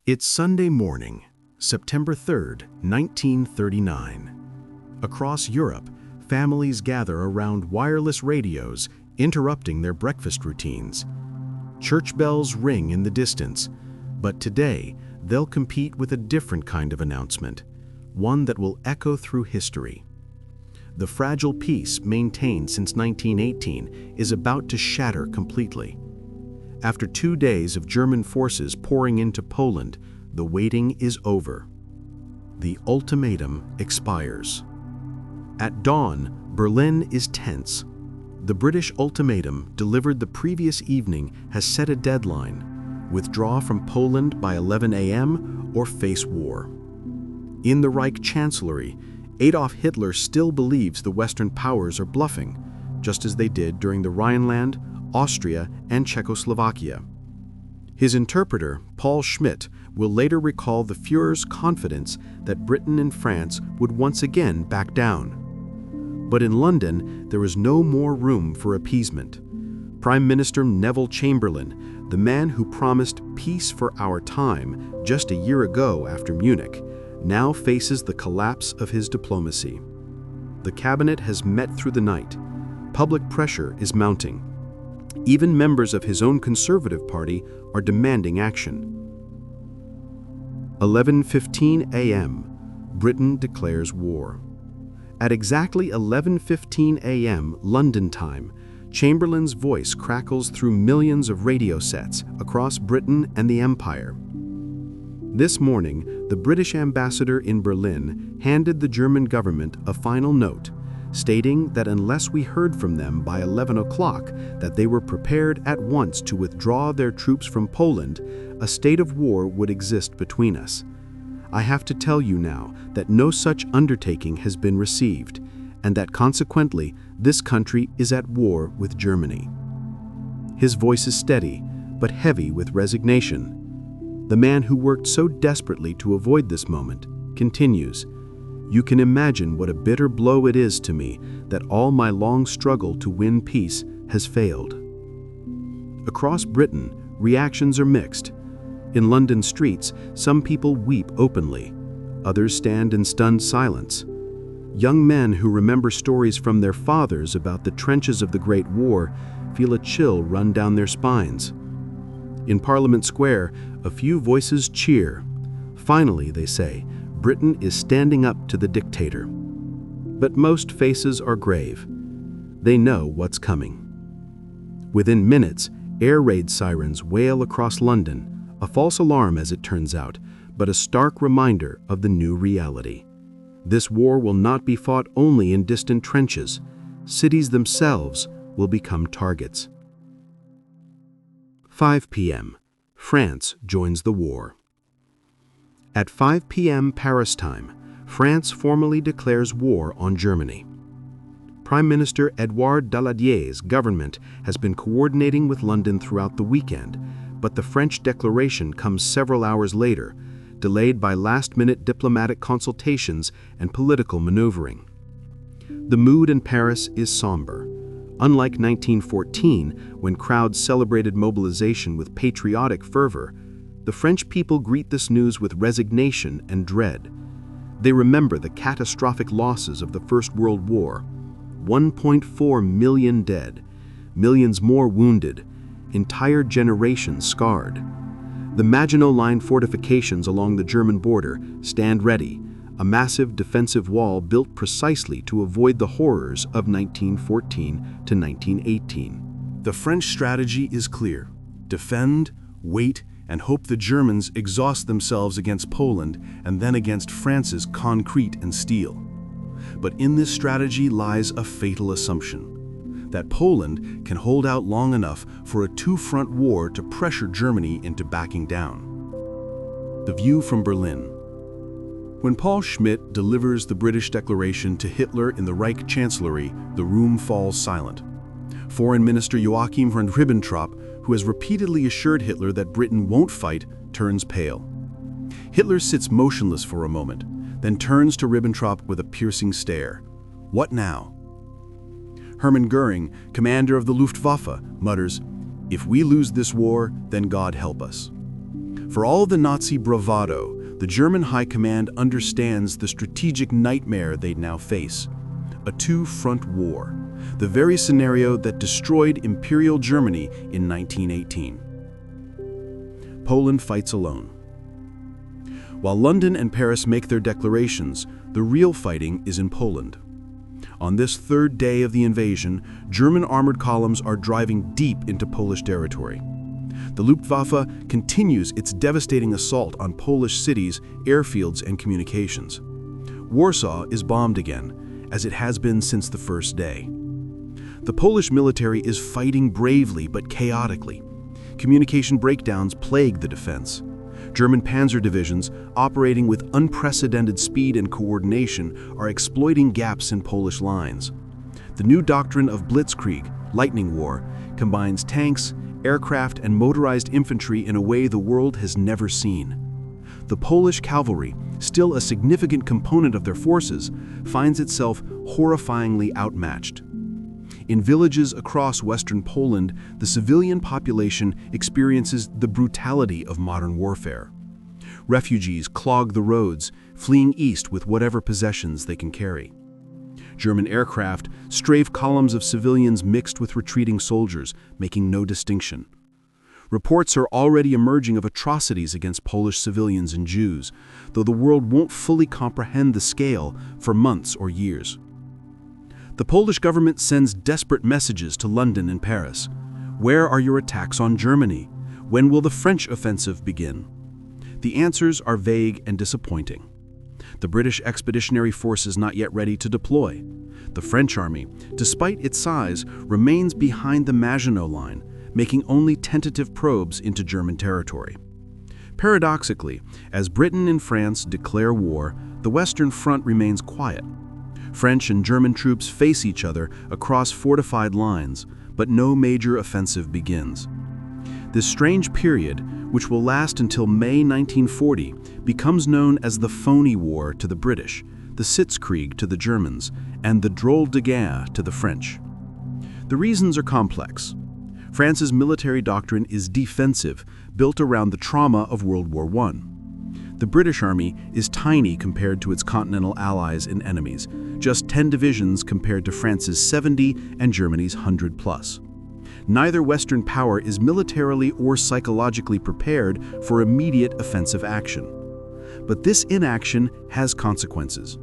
It's Sunday morning, September 3rd, 1939. Across Europe, families gather around wireless radios, interrupting their breakfast routines. Church bells ring in the distance, but today they'll compete with a different kind of announcement, one that will echo through history. The fragile peace maintained since 1918 is about to shatter completely. After 2 days of German forces pouring into Poland, the waiting is over. The ultimatum expires. At dawn, Berlin is tense. The British ultimatum delivered the previous evening has set a deadline: withdraw from Poland by 11 a.m. or face war. In the Reich Chancellery, Adolf Hitler still believes the Western powers are bluffing, just as they did during the Rhineland, Austria, and Czechoslovakia. His interpreter, Paul Schmidt, will later recall the Führer's confidence that Britain and France would once again back down. But in London, there is no more room for appeasement. Prime Minister Neville Chamberlain, the man who promised peace for our time just a year ago after Munich, now faces the collapse of his diplomacy. The cabinet has met through the night. Public pressure is mounting. Even members of his own Conservative Party are demanding action. 11:15 a.m., Britain declares war. At exactly 11:15 a.m. London time, Chamberlain's voice crackles through millions of radio sets across Britain and the Empire. This morning, the British ambassador in Berlin handed the German government a final note, stating that unless we heard from them by 11 o'clock that they were prepared at once to withdraw their troops from Poland, a state of war would exist between us. I have to tell you now that no such undertaking has been received, and that consequently this country is at war with Germany. His voice is steady, but heavy with resignation. The man who worked so desperately to avoid this moment continues, "You can imagine what a bitter blow it is to me that all my long struggle to win peace has failed." Across Britain, reactions are mixed. In London streets, some people weep openly. Others stand in stunned silence. Young men who remember stories from their fathers about the trenches of the Great War feel a chill run down their spines. In Parliament Square, a few voices cheer. Finally, they say, Britain is standing up to the dictator. But most faces are grave. They know what's coming. Within minutes, air raid sirens wail across London, a false alarm as it turns out, but a stark reminder of the new reality. This war will not be fought only in distant trenches. Cities themselves will become targets. 5 p.m. France joins the war. At 5 p.m. Paris time, France formally declares war on Germany. Prime Minister Édouard Daladier's government has been coordinating with London throughout the weekend, but the French declaration comes several hours later, delayed by last-minute diplomatic consultations and political maneuvering. The mood in Paris is somber. Unlike 1914, when crowds celebrated mobilization with patriotic fervor, the French people greet this news with resignation and dread. They remember the catastrophic losses of the First World War: 1.4 million dead, millions more wounded, entire generations scarred. The Maginot Line fortifications along the German border stand ready, a massive defensive wall built precisely to avoid the horrors of 1914 to 1918. The French strategy is clear: defend, wait, and hope the Germans exhaust themselves against Poland and then against France's concrete and steel. But in this strategy lies a fatal assumption: that Poland can hold out long enough for a two-front war to pressure Germany into backing down. The view from Berlin. When Paul Schmidt delivers the British declaration to Hitler in the Reich Chancellery, the room falls silent. Foreign Minister Joachim von Ribbentrop, who has repeatedly assured Hitler that Britain won't fight, turns pale. Hitler sits motionless for a moment, then turns to Ribbentrop with a piercing stare. What now? Hermann Göring, commander of the Luftwaffe, mutters, "If we lose this war, then God help us." For all the Nazi bravado, the German High Command understands the strategic nightmare they'd now face: a two-front war, the very scenario that destroyed Imperial Germany in 1918. Poland fights alone. While London and Paris make their declarations, the real fighting is in Poland. On this third day of the invasion, German armored columns are driving deep into Polish territory. The Luftwaffe continues its devastating assault on Polish cities, airfields, and communications. Warsaw is bombed again, as it has been since the first day. The Polish military is fighting bravely but chaotically. Communication breakdowns plague the defense. German panzer divisions, operating with unprecedented speed and coordination, are exploiting gaps in Polish lines. The new doctrine of blitzkrieg, lightning war, combines tanks, aircraft, and motorized infantry in a way the world has never seen. The Polish cavalry, still a significant component of their forces, finds itself horrifyingly outmatched. In villages across western Poland, the civilian population experiences the brutality of modern warfare. Refugees clog the roads, fleeing east with whatever possessions they can carry. German aircraft strafe columns of civilians mixed with retreating soldiers, making no distinction. Reports are already emerging of atrocities against Polish civilians and Jews, though the world won't fully comprehend the scale for months or years. The Polish government sends desperate messages to London and Paris. Where are your attacks on Germany? When will the French offensive begin? The answers are vague and disappointing. The British Expeditionary Force is not yet ready to deploy. The French army, despite its size, remains behind the Maginot Line, making only tentative probes into German territory. Paradoxically, as Britain and France declare war, the Western Front remains quiet. French and German troops face each other across fortified lines, but no major offensive begins. This strange period, which will last until May 1940, becomes known as the Phony War to the British, the Sitzkrieg to the Germans, and the Drôle de guerre to the French. The reasons are complex. France's military doctrine is defensive, built around the trauma of World War I. The British Army is tiny compared to its continental allies and enemies, just 10 divisions compared to France's 70 and Germany's 100+. Neither Western power is militarily or psychologically prepared for immediate offensive action. But this inaction has consequences.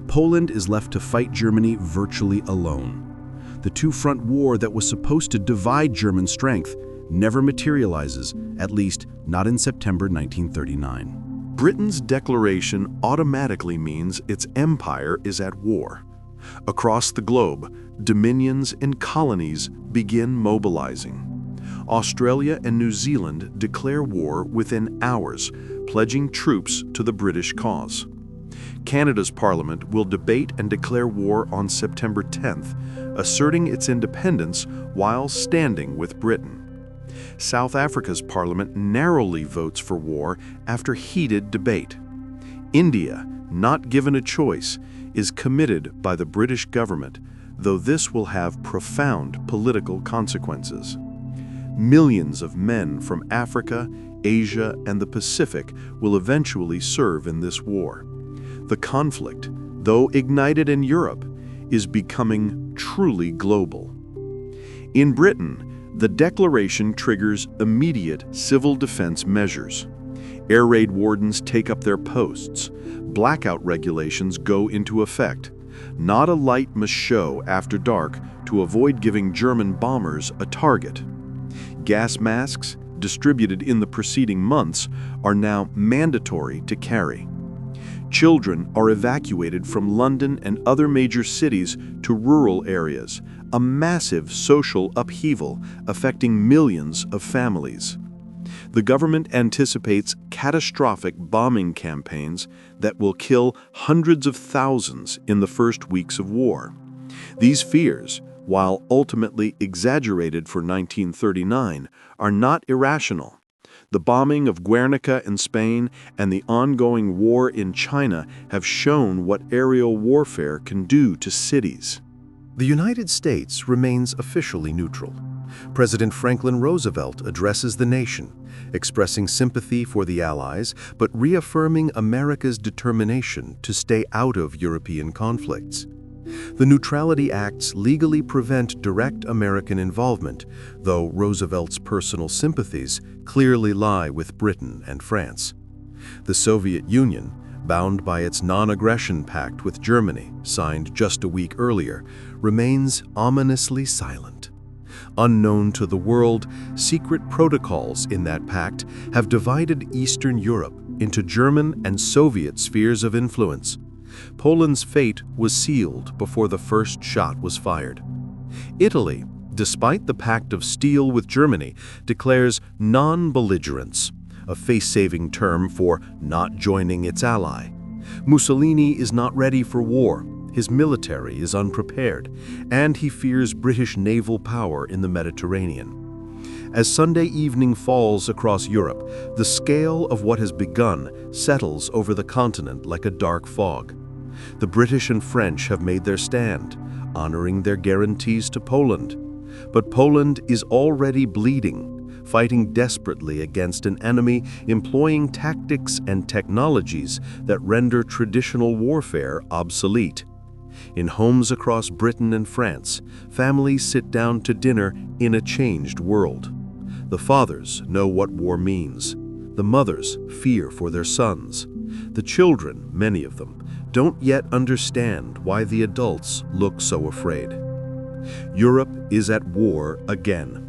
Poland is left to fight Germany virtually alone. The two-front war that was supposed to divide German strength never materializes, at least not in September 1939. Britain's declaration automatically means its empire is at war. Across the globe, dominions and colonies begin mobilizing. Australia and New Zealand declare war within hours, pledging troops to the British cause. Canada's Parliament will debate and declare war on September 10th, asserting its independence while standing with Britain. South Africa's Parliament narrowly votes for war after heated debate. India, not given a choice, is committed by the British government, though this will have profound political consequences. Millions of men from Africa, Asia, and the Pacific will eventually serve in this war. The conflict, though ignited in Europe, is becoming truly global. In Britain, the declaration triggers immediate civil defense measures. Air raid wardens take up their posts. Blackout regulations go into effect. Not a light must show after dark to avoid giving German bombers a target. Gas masks, distributed in the preceding months, are now mandatory to carry. Children are evacuated from London and other major cities to rural areas, a massive social upheaval affecting millions of families. The government anticipates catastrophic bombing campaigns that will kill hundreds of thousands in the first weeks of war. These fears, while ultimately exaggerated for 1939, are not irrational. The bombing of Guernica in Spain and the ongoing war in China have shown what aerial warfare can do to cities. The United States remains officially neutral. President Franklin Roosevelt addresses the nation, expressing sympathy for the Allies but reaffirming America's determination to stay out of European conflicts. The Neutrality Acts legally prevent direct American involvement, though Roosevelt's personal sympathies clearly lie with Britain and France. The Soviet Union, bound by its non-aggression pact with Germany, signed just a week earlier, remains ominously silent. Unknown to the world, secret protocols in that pact have divided Eastern Europe into German and Soviet spheres of influence. Poland's fate was sealed before the first shot was fired. Italy, despite the Pact of Steel with Germany, declares non-belligerence, a face-saving term for not joining its ally. Mussolini is not ready for war, his military is unprepared, and he fears British naval power in the Mediterranean. As Sunday evening falls across Europe, the scale of what has begun settles over the continent like a dark fog. The British and French have made their stand, honoring their guarantees to Poland. But Poland is already bleeding, fighting desperately against an enemy employing tactics and technologies that render traditional warfare obsolete. In homes across Britain and France, families sit down to dinner in a changed world. The fathers know what war means. The mothers fear for their sons. The children, many of them, don't yet understand why the adults look so afraid. Europe is at war again.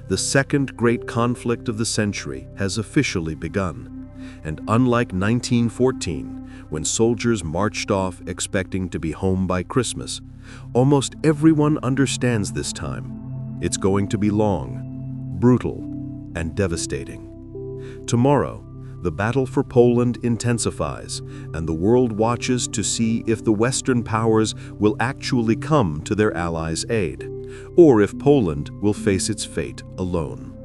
The second great conflict of the century has officially begun. And unlike 1914, when soldiers marched off expecting to be home by Christmas, almost everyone understands this time. It's going to be long, brutal, and devastating. Tomorrow, the battle for Poland intensifies, and the world watches to see if the Western powers will actually come to their allies' aid, or if Poland will face its fate alone.